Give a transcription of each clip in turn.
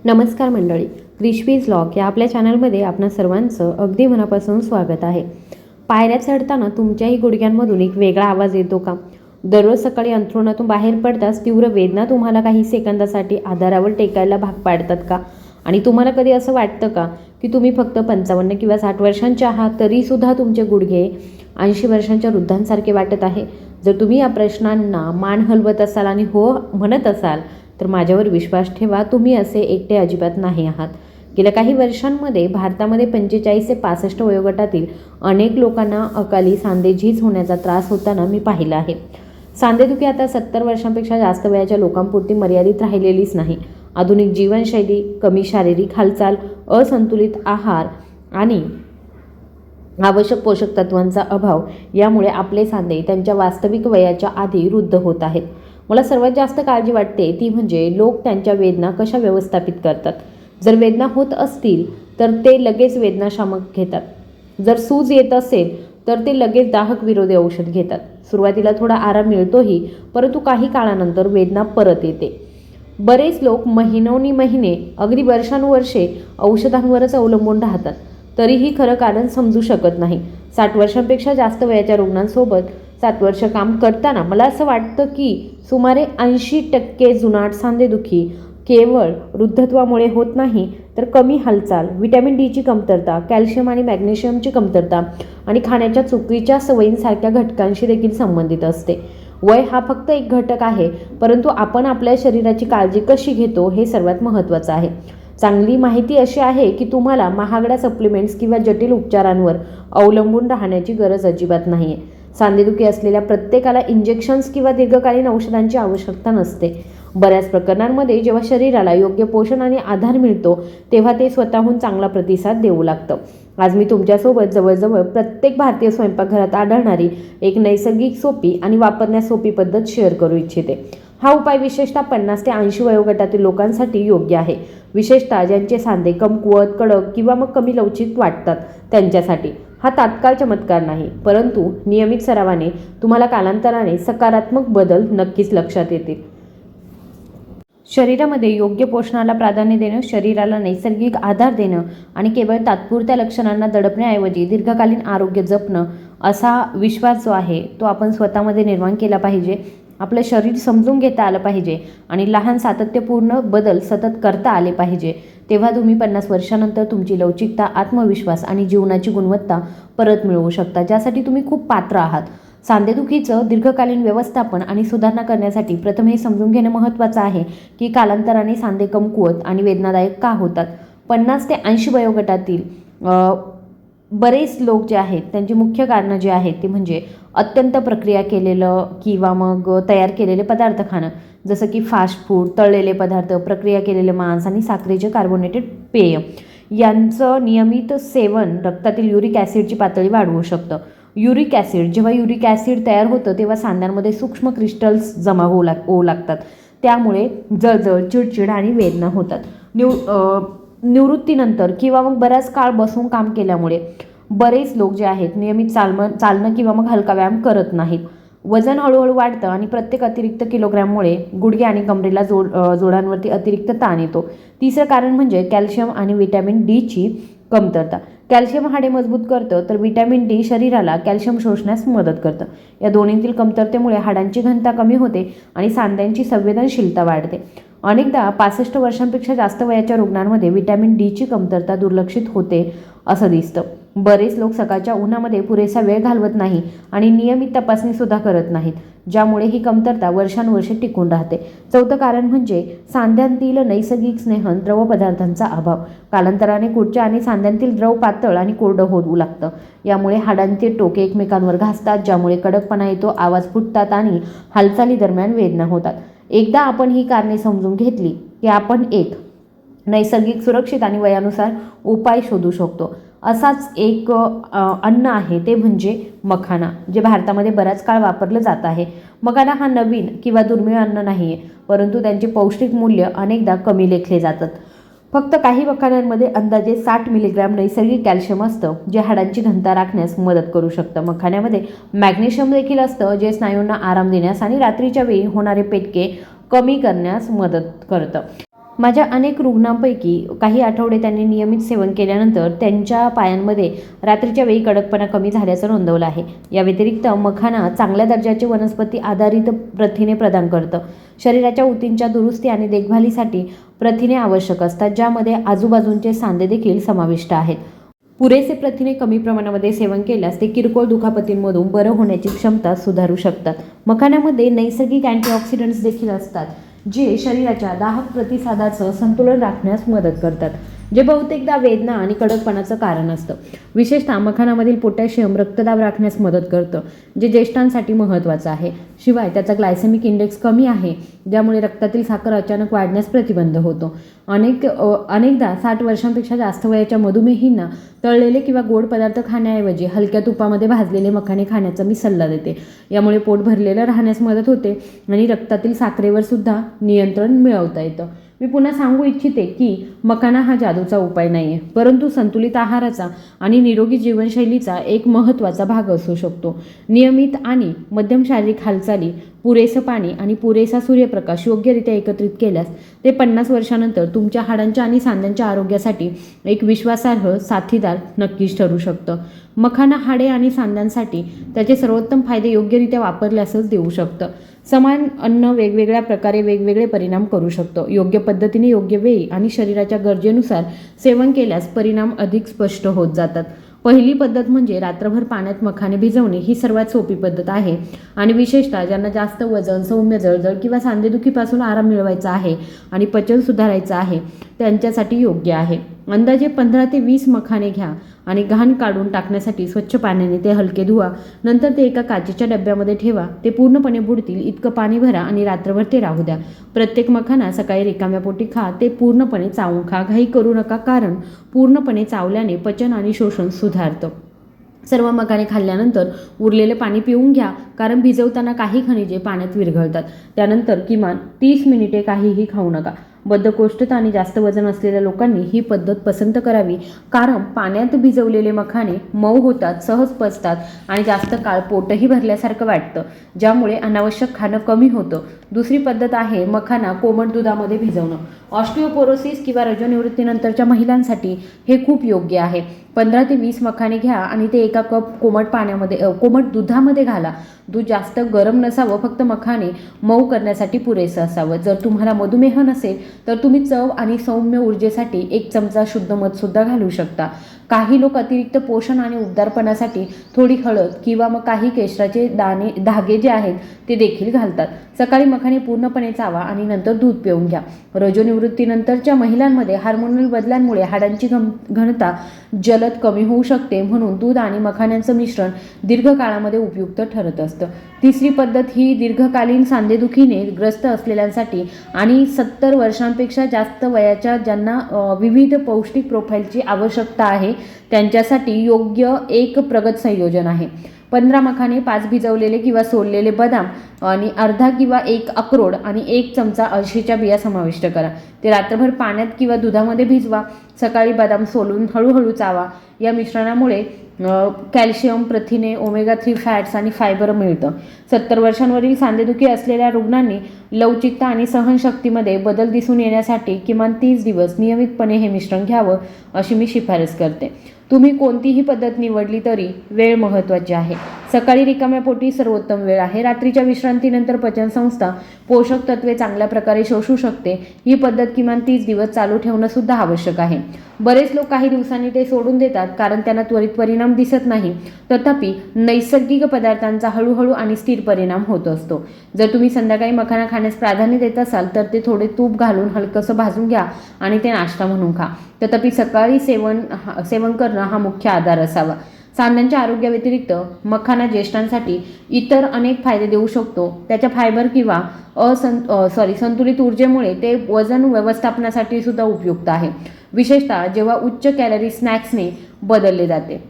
नमस्कार मंडळी, क्रिशवीज व्लॉग या आपल्या चॅनलमध्ये आपणा सर्वांचं अगदी मनापासून स्वागत आहे. पायऱ्या चढताना तुमच्याही गुडघ्यांमधून एक वेगळा आवाज येतो का? दररोज सकाळी अंथरुणातून बाहेर पडताच तीव्र वेदना तुम्हाला काही सेकंदासाठी आधारावर टेकायला भाग पाडतात का? आणि तुम्हाला कधी असं वाटतं का की तुम्ही फक्त 55 किंवा 60 वर्षांचे आहात तरीसुद्धा तुमचे गुडघे 80 वर्षांच्या वृद्धांसारखे वाटत आहे? जर तुम्ही या प्रश्नांना मान हलवत असाल आणि हो म्हणत असाल तर माझ्यावर विश्वास ठेवा, तुम्ही असे एकटे अजिबात नाही आहात. गेल्या काही वर्षांमध्ये भारतामध्ये 45 ते 65 वयोगटातील अनेक लोकांना अकाली सांधेझीज होण्याचा त्रास होताना मी पाहिला आहे. सांधेदुखी आता 70 वर्षांपेक्षा जास्त वयाच्या लोकांपुरती मर्यादित राहिलेलीच नाही. आधुनिक जीवनशैली, कमी शारीरिक हालचाल, असंतुलित आहार आणि आवश्यक पोषक तत्वांचा अभाव यामुळे आपले सांधे त्यांच्या वास्तविक वयाच्या आधी वृद्ध होत आहेत. मला सर्वात जास्त काळजी वाटते ती म्हणजे लोक त्यांच्या वेदना कशा व्यवस्थापित करतात. जर वेदना होत असतील तर ते लगेच वेदनाशामक घेतात. जर सूज येत असेल तर ते लगेच दाहक विरोधी औषध घेतात. सुरुवातीला थोडा आराम मिळतोही, परंतु काही काळानंतर वेदना परत येते. बरेच लोक महिने अगदी वर्षानुवर्षे औषधांवरच अवलंबून राहतात, तरीही खरं कारण समजू शकत नाही. 60 वर्षांपेक्षा जास्त वयाच्या रुग्णांसोबत 7 वर्ष काम करताना मला असं वाटतं की सुमारे 80% जुनाट सांधेदुखी केवळ वृद्धत्वामुळे होत नाही, तर कमी हालचाल, व्हिटॅमिन डीची कमतरता, कॅल्शियम आणि मॅग्नेशियमची कमतरता आणि खाण्याच्या चुकीच्या सवयींसारख्या घटकांशी देखील संबंधित असते. वय हा फक्त एक घटक आहे, परंतु आपण आपल्या शरीराची काळजी कशी घेतो हे सर्वात महत्त्वाचं आहे. चांगली माहिती अशी आहे की तुम्हाला महागड्या सप्लिमेंट्स किंवा जटिल उपचारांवर अवलंबून राहण्याची गरज अजिबात नाही आहे. सांधेदुखी असलेल्या प्रत्येकाला इंजेक्शन्स किंवा दीर्घकालीन औषधांची आवश्यकता नसते. बऱ्याच प्रकरणांमध्ये जेव्हा शरीराला योग्य पोषण आणि आधार मिळतो तेव्हा ते स्वतःहून चांगला प्रतिसाद देऊ लागतं. आज मी तुमच्यासोबत जवळजवळ प्रत्येक भारतीय स्वयंपाकघरात आढळणारी एक नैसर्गिक, सोपी आणि वापरण्यास सोपी पद्धत शेअर करू इच्छिते. हा उपाय विशेषतः 50 ते 80 वयोगटातील लोकांसाठी योग्य आहे, विशेषतः ज्यांचे सांधे कमकुवत, कडक किंवा मग कमी लवचिक वाटतात त्यांच्यासाठी. हा तात्काळ चमत्कार नाही, परंतु नियमित सरावाने तुम्हाला कालांतराने सकारात्मक बदल नक्कीच लक्षात येतील. शरीरामध्ये योग्य पोषणाला प्राधान्य देणं, शरीराला नैसर्गिक आधार देणं आणि केवळ तात्पुरत्या लक्षणांना दडपण्याऐवजी दीर्घकालीन आरोग्य जपणं, असा विश्वास जो आहे तो आपण स्वतःमध्ये निर्माण केला पाहिजे. आपलं शरीर समजून घेता आलं पाहिजे आणि लहान सातत्यपूर्ण बदल सतत करता आले पाहिजे. तेव्हा तुम्ही 50 वर्षानंतर तुमची लवचिकता, आत्मविश्वास आणि जीवनाची गुणवत्ता परत मिळवू शकता, ज्यासाठी तुम्ही खूप पात्र आहात. सांधेदुखीचं दीर्घकालीन व्यवस्थापन आणि सुधारणा करण्यासाठी प्रथम हे समजून घेणं महत्त्वाचं आहे की कालांतराने सांधे कमकुवत आणि वेदनादायक का होतात. 50 ते 80 वयोगटातील बरेच लोक जे आहेत त्यांची मुख्य कारणं जे आहेत ते म्हणजे अत्यंत प्रक्रिया केलेलं किंवा मग तयार केलेले पदार्थ खाणं, जसं की फास्ट फूड, तळलेले पदार्थ, प्रक्रिया केलेले मांस आणि साखरेचे कार्बोनेटेड पेय यांचं नियमित सेवन रक्तातील युरिक ॲसिडची पातळी वाढवू शकतं. युरिक ॲसिड, जेव्हा युरिक ॲसिड तयार होतं तेव्हा सांध्यांमध्ये सूक्ष्म क्रिस्टल्स जमा होऊ लागतात. त्यामुळे जळजळ, चिडचिड आणि वेदना होतात. निवृत्तीनंतर किंवा मग बराच काळ बसून काम केल्यामुळे बरेच लोक जे आहेत नियमित चालणं किंवा मग हलका व्यायाम करत नाहीत. वजन हळूहळू वाढतं आणि प्रत्येक अतिरिक्त किलोग्रॅममुळे गुडघे आणि कमरेला जोडांवरती अतिरिक्त ताण येतो. तिसरं कारण म्हणजे कॅल्शियम आणि व्हिटॅमिन डीची कमतरता. कॅल्शियम हाडे मजबूत करतं, तर व्हिटॅमिन डी शरीराला कॅल्शियम शोषण्यास मदत करतं. या दोन्हीतील कमतरतेमुळे हाडांची घनता कमी होते आणि सांध्यांची संवेदनशीलता वाढते. अनेकदा 65 वर्षांपेक्षा जास्त वयाच्या रुग्णांमध्ये व्हिटॅमिन डीची कमतरता दुर्लक्षित होते असं दिसतं. बरेच लोक सकाळच्या उन्हामध्ये पुरेसा वेळ घालवत नाही आणि नियमित तपासणीसुद्धा करत नाहीत, ज्यामुळे ही कमतरता वर्षानुवर्षे टिकून राहते. चौथं कारण म्हणजे सांध्यांतील नैसर्गिक स्नेहन द्रव पदार्थांचा अभाव. कालांतराने खुर्च्या आणि सांध्यांतील द्रव पातळ आणि कोरडं होऊ लागतं. यामुळे हाडांचे टोके एकमेकांवर घासतात, ज्यामुळे कडकपणा येतो, आवाज फुटतात आणि हालचाली दरम्यान वेदना होतात. एकदा आपण ही कारणे समजून घेतली की आपण एक नैसर्गिक, सुरक्षित आणि वयानुसार उपाय शोधू शकतो. असाच एक अन्न आहे ते म्हणजे मखाना, जे भारतामध्ये बराच काळ वापरलं जात आहे. मखाना हा नवीन किंवा दुर्मिळ अन्न नाही आहे, परंतु त्यांचे पौष्टिक मूल्य अनेकदा कमी लेखले जातात. फक्त काही मखाण्यांमध्ये अंदाजे 60 मिलीग्रॅम नैसर्गिक कॅल्शियम असतं, जे हाडांची घनता राखण्यास मदत करू शकतं. मखाण्यामध्ये मॅग्नेशियम देखील असतं, जे स्नायूंना आराम देण्यास आणि रात्रीच्या वेळी होणारे पेटके कमी करण्यास मदत करतं. माझ्या अनेक रुग्णांपैकी काही आठवडे त्यांनी नियमित सेवन केल्यानंतर त्यांच्या पायांमध्ये रात्रीच्या वेळी कडकपणा कमी झाल्याचं नोंदवलं आहे. या व्यतिरिक्त मखाना चांगल्या दर्जाचे वनस्पती आधारित प्रथिने प्रदान करतं. शरीराच्या ऊतींच्या दुरुस्ती आणि देखभालीसाठी प्रथिने आवश्यक असतात, ज्यामध्ये आजूबाजूचे सांधे देखील समाविष्ट आहेत. पुरेसे प्रथिने कमी प्रमाणामध्ये सेवन केल्यास ते किरकोळ दुखापतींमधून बरं होण्याची क्षमता सुधारू शकतात. मखाण्यामध्ये नैसर्गिक अँटीऑक्सिडंट्स देखील असतात, जे शरीराच्या दाहक प्रतिसादाचं संतुलन राखण्यास मदत करतात, जे बहुतेकदा वेदना आणि कडकपणाचं कारण असतं. विशेषतः मखानामधील पोटॅशियम रक्तदाब राखण्यास मदत करतं, जे ज्येष्ठांसाठी महत्त्वाचं आहे. शिवाय त्याचा ग्लायसेमिक इंडेक्स कमी आहे, ज्यामुळे रक्तातील साखर अचानक वाढण्यास प्रतिबंध होतो. अनेकदा 60 वर्षांपेक्षा जास्त वयाच्या मधुमेहींना तळलेले किंवा गोड पदार्थ खाण्याऐवजी हलक्या तुपामध्ये भाजलेले मखाने खाण्याचा मी सल्ला देते. यामुळे पोट भरलेलं राहण्यास मदत होते आणि रक्तातील साखरेवर सुद्धा नियंत्रण मिळवता येतं. मी पुन्हा सांगू इच्छिते की मखाना हा जादूचा उपाय नाही आहे, परंतु संतुलित आहाराचा आणि निरोगी जीवनशैलीचा एक महत्त्वाचा भाग असू शकतो. नियमित आणि मध्यम शारीरिक हालचाली, पुरेसं पाणी आणि पुरेसा सूर्यप्रकाश योग्यरित्या एकत्रित केल्यास ते 50 वर्षानंतर तुमच्या हाडांच्या आणि सांध्यांच्या आरोग्यासाठी एक विश्वासार्ह साथीदार नक्कीच ठरू शकतं. मखाना हाडे आणि सांध्यांसाठी त्याचे सर्वोत्तम फायदे योग्यरित्या वापरल्यासच देऊ शकतं. समान अन्न वेगवेगळ्या प्रकारे वेगवेगळे परिणाम करू शकतो. योग्य पद्धतीने, योग्य वेळी आणि शरीराच्या गरजेनुसार सेवन केल्यास परिणाम अधिक स्पष्ट होत जातात. पहिली पद्धत म्हणजे रात्रभर पाण्यात मखाने भिजवणे. ही सर्वात सोपी पद्धत आहे आणि विशेषतः ज्यांना जास्त वजन, सौम्य जळजळ किंवा सांधेदुखीपासून आराम मिळवायचा आहे आणि पचन सुधारायचं आहे त्यांच्यासाठी योग्य आहे. अंदाजे 15 ते 20 मखाने घ्या आणि घाण काढून टाकण्यासाठी स्वच्छ पाण्याने ते हलके धुवा. नंतर ते एका काचेच्या डब्यामध्ये ठेवा. ते पूर्णपणे बुडतील इतकं पाणी भरा आणि रात्रभर ते राहू द्या. प्रत्येक मखाना सकाळी रिकाम्या पोटी खा. ते पूर्णपणे चावून खा. घाई करू नका, कारण पूर्णपणे चावल्याने पचन आणि शोषण सुधारतं. सर्व मखाने खाल्ल्यानंतर उरलेले पाणी पिऊन घ्या, कारण भिजवताना काही खनिजे पाण्यात विरघळतात. त्यानंतर किमान 30 मिनिटे काहीही खाऊ नका. बद्धकोष्ठता आणि जास्त वजन असलेल्या लोकांनी ही पद्धत पसंत करावी, कारण पाण्यात भिजवलेले मखाने मऊ होतात, सहज पचतात आणि जास्त काळ पोटही भरल्यासारखं वाटतं, ज्यामुळे अनावश्यक खाणं कमी होतं. दुसरी पद्धत आहे मखाना कोमट दुधामध्ये भिजवणं. ऑस्टिओपोरोसिस किंवा रजोनिवृत्तीनंतरच्या महिलांसाठी हे खूप योग्य आहे. 15 ते 20 मखाने घ्या आणि ते एका कप कोमट दुधामध्ये घाला. दूध जास्त गरम नसावं, फक्त मखाने मऊ करण्यासाठी पुरेसं असावं. जर तुम्हाला मधुमेह नसेल तर तुम्ही चव आणि सौम्य ऊर्जेसाठी 1 चमचा शुद्ध मध सुद्धा घालू शकता. काही लोक अतिरिक्त पोषण आणि उबदारपणासाठी थोडी हळद किंवा मग काही केशराचे धागे जे आहेत ते देखील घालतात. सकाळी मखाने पूर्णपणे चावा आणि नंतर दूध पिऊन घ्या. रजोनिवृत्तीनंतरच्या महिलांमध्ये हार्मोनल बदलांमुळे हाडांची घनता जलद कमी होऊ शकते, म्हणून दूध आणि मखाण्यांचं मिश्रण दीर्घकाळामध्ये उपयुक्त ठरत असतं. तिसरी पद्धत ही दीर्घकालीन सांधेदुखीने ग्रस्त असलेल्यांसाठी आणि 70 वर्षांपेक्षा जास्त वयाच्या ज्यांना विविध पौष्टिक प्रोफाईलची आवश्यकता आहे त्यांच्यासाठी योग्य एक प्रगत संयोजन आहे. 15 मखाने, 5 भिजवलेले किंवा सोललेले बदाम आणि अर्धा किंवा 1 अक्रोड आणि 1 चमचा अळशीच्या बिया समाविष्ट करा. ते रात्रभर पाण्यात किंवा दुधामध्ये भिजवा. सकाळी बदाम सोलून हळूहळू चावा. या मिश्रणामुळे कॅल्शियम, प्रथिने, ओमेगा 3 फॅट्स आणि फायबर मिळतं. 70 वर्षांवरील सांधेदुखी असलेल्या रुग्णांनी लवचिकता आणि सहनशक्तीमध्ये बदल दिसून येण्यासाठी किमान 30 दिवस नियमितपणे हे मिश्रण घ्यावं, अशी मी शिफारस करते. तुम्ही कोणतीही पद्धत निवडली तरी वेळ महत्त्वाची आहे. सकाळी रिकाम्या पोटी सर्वोत्तम वेळ आहे. रात्रीच्या विश्रांतीनंतर पचनसंस्था पोषक तत्वे चांगल्या प्रकारे शोषू शकते. ही पद्धत किमान 30 दिवस चालू ठेवणं सुद्धा आवश्यक आहे. बरेच लोक काही दिवसांनी ते सोडून देतात, कारण त्यांना त्वरित परिणाम दिसत नाही. तथापि नैसर्गिक पदार्थांचा हळूहळू आणि स्थिर परिणाम होत असतो. जर तुम्ही संध्याकाळी मखाना खाण्यास प्राधान्य देत असाल तर ते थोडे तूप घालून हलकंसं भाजून घ्या आणि ते नाश्ता म्हणून खा. तथापि सकाळी सेवन करणं हा मुख्य आधार असावा. सांध्यांच्या आरोग्याव्यतिरिक्त मखाना ज्येष्ठांसाठी इतर अनेक फायदे देऊ शकतो. त्याच्या फायबर किंवा संतुलित ऊर्जेमुळे ते वजन व्यवस्थापनासाठी सुद्धा उपयुक्त आहे, विशेषतः जेव्हा उच्च कॅलरी स्नॅक्सने बदलले जाते.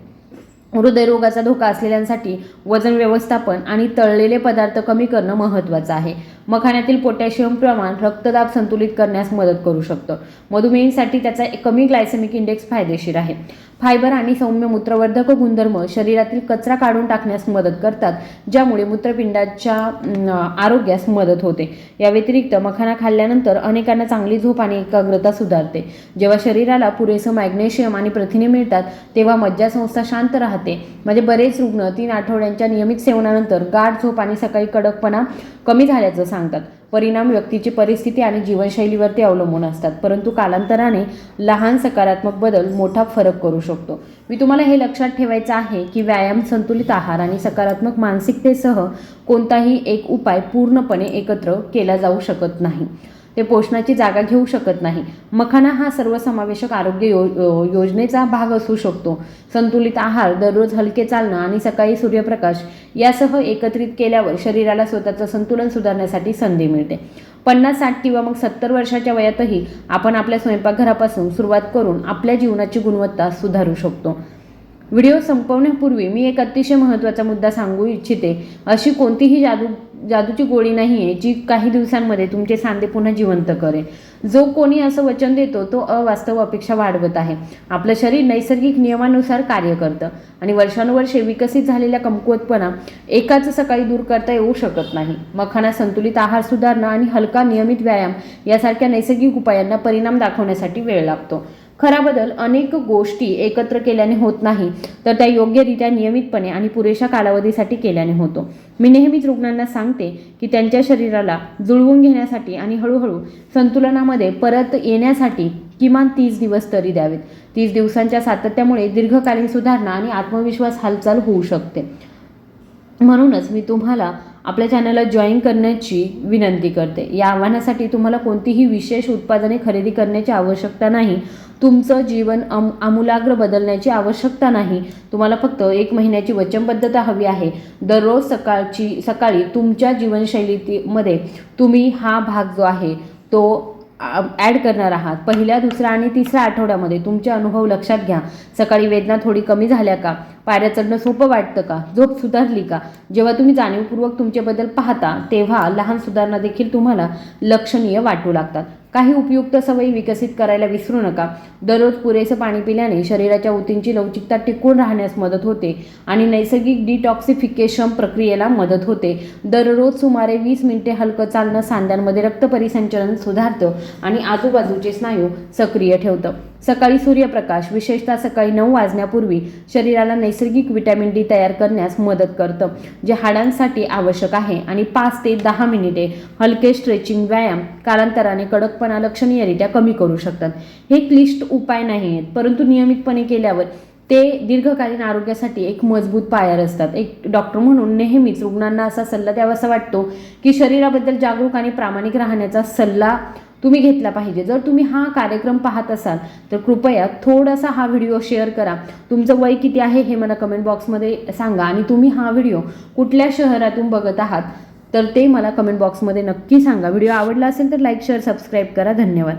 हृदयरोगाचा धोका असलेल्यांसाठी वजन व्यवस्थापन आणि तळलेले पदार्थ कमी करणं महत्त्वाचं आहे. मखाण्यातील पोटॅशियम प्रमाण रक्तदाब संतुलित करण्यास मदत करू शकतं. मधुमेहींसाठी त्याचा कमी ग्लायसेमिक इंडेक्स फायदेशीर आहे. फायबर आणि सौम्य मूत्रवर्धक गुणधर्म शरीरातील कचरा काढून टाकण्यास मदत करतात, ज्यामुळे मूत्रपिंडाच्या आरोग्यास मदत होते. या व्यतिरिक्त मखाना खाल्ल्यानंतर अनेकांना चांगली झोप आणि एकाग्रता सुधारते. जेव्हा शरीराला पुरेसं मॅग्नेशियम आणि प्रथिने मिळतात तेव्हा मज्जासंस्था शांत राहते. म्हणजे बरेच रुग्ण 3 आठवड्यांच्या नियमित सेवनानंतर गाढ झोप आणि सकाळी कडकपणा कमी झाल्याचं सांगतात. परिणाम व्यक्तीची परिस्थिती आणि जीवनशैलीवरती अवलंबून असतात, परंतु कालांतराने लहान सकारात्मक बदल मोठा फरक करू शकतो. मी तुम्हाला हे लक्षात ठेवायचं आहे की व्यायाम, संतुलित आहार आणि सकारात्मक मानसिकतेसह कोणताही एक उपाय पूर्णपणे एकत्र केला जाऊ शकत नाही. ते पोषणाची जागा घेऊ शकत नाही. मखाना हा सर्वसमावेशक आरोग्य योजनेचा भाग असू शकतो. संतुलित आहार, दररोज हलके चालणं आणि सकाळी सूर्यप्रकाश यासह एकत्रित केल्यावर शरीराला स्वतःचं संतुलन सुधारण्यासाठी संधी मिळते. 50, 60 किंवा मग 70 वर्षाच्या वयातही आपण आपल्या स्वयंपाकघरापासून सुरुवात करून आपल्या जीवनाची गुणवत्ता सुधारू शकतो. व्हिडिओ संपवण्यापूर्वी मी एक अतिशय महत्त्वाचा मुद्दा सांगू इच्छिते. अशी कोणतीही जादूची गोळी नाही आहे जी काही दिवसांमध्ये तुमचे सांधे पुन्हा जिवंत करेल. जो कोणी असं वचन देतो तो अवास्तव अपेक्षा वाढवत आहे. आपलं शरीर नैसर्गिक नियमानुसार कार्य करतं आणि वर्षानुवर्षे विकसित झालेला कमकुवतपणा एकाच सकाळी दूर करता येऊ शकत नाही. मखाना, संतुलित आहार सुधारणं आणि हलका नियमित व्यायाम यासारख्या नैसर्गिक उपायांना परिणाम दाखवण्यासाठी वेळ लागतो. खरा बदल अनेक गोष्टी एकत्र केल्याने होत नाही, तर त्या योग्यरित्या, नियमितपणे आणि पुरेशा कालावधीसाठी केल्याने होतो. मी नेहमीच रुग्णांना सांगते की त्यांच्या शरीराला जुळवून घेण्यासाठी आणि हळूहळू संतुलनामध्ये परत येण्यासाठी किमान 30 दिवस तरी द्यावेत. 30 दिवसांच्या सातत्यामुळे दीर्घकालीन सुधारणा आणि आत्मविश्वास हालचाल होऊ शकते. म्हणूनच मी तुम्हाला आपल्या चॅनलला जॉईन करण्याची विनंती करते. या आव्हानासाठी तुम्हाला कोणतीही विशेष उत्पादने खरेदी करण्याची आवश्यकता नाही. तुमचं जीवन आमूलाग्र बदलण्याची आवश्यकता नाही. तुम्हाला फक्त 1 महिन्याची वचनबद्धता हवी आहे. दररोज सकाळी तुमच्या जीवनशैलीमध्ये तुम्ही हा भाग जो आहे तो ॲड करणार आहात. पहिल्या, दुसऱ्या आणि तिसऱ्या आठवड्यामध्ये तुमचे अनुभव लक्षात घ्या. सकाळी वेदना थोडी कमी झाल्या का? पायऱ्या चढणं सोपं वाटतं का? झोप सुधारली का? जेव्हा तुम्ही जाणीवपूर्वक तुमचे बदल पाहता तेव्हा लहान सुधारणा देखील तुम्हाला लक्षणीय वाटू लागतात. काही उपयुक्त सवयी विकसित करायला विसरू नका. दररोज पुरेसं पाणी पिल्याने शरीराच्या ऊतींची लवचिकता टिकून राहण्यास मदत होते आणि नैसर्गिक डिटॉक्सिफिकेशन प्रक्रियेला मदत होते. दररोज सुमारे 20 मिनिटे हलकं चालणं सांध्यांमध्ये रक्त परिसंचलन सुधारतं आणि आजूबाजूचे स्नायू सक्रिय ठेवतं. सकाळी सूर्यप्रकाश, विशेषतः सकाळी 9 वाजण्यापूर्वी, शरीराला नैसर्गिक व्हिटॅमिन डी तयार करण्यास मदत करतं, जे हाडांसाठी आवश्यक आहे. आणि 5 ते 10 मिनिटे हलके स्ट्रेचिंग व्यायाम कालांतराने कडकपणा लक्षणीयरित्या कमी करू शकतात. हे क्लिष्ट उपाय नाही आहेत, परंतु नियमितपणे केल्यावर ते दीर्घकालीन आरोग्यासाठी एक मजबूत पायर असतात. एक डॉक्टर म्हणून नेहमीच रुग्णांना असा सल्ला द्यावासा वाटतो की शरीराबद्दल जागरूक आणि प्रामाणिक राहण्याचा सल्ला तुम्ही घेतला पाहिजे. जर तुम्ही हा कार्यक्रम पाहत असाल तर कृपया थोडासा हा व्हिडिओ शेअर करा. तुमचं वय किती आहे हे मला कमेंट बॉक्समध्ये सांगा आणि तुम्ही हा व्हिडिओ कुठल्या शहरातून बघत आहात तर ते मला कमेंट बॉक्समध्ये नक्की सांगा. व्हिडिओ आवडला असेल तर लाईक, शेअर, सबस्क्राईब करा. धन्यवाद.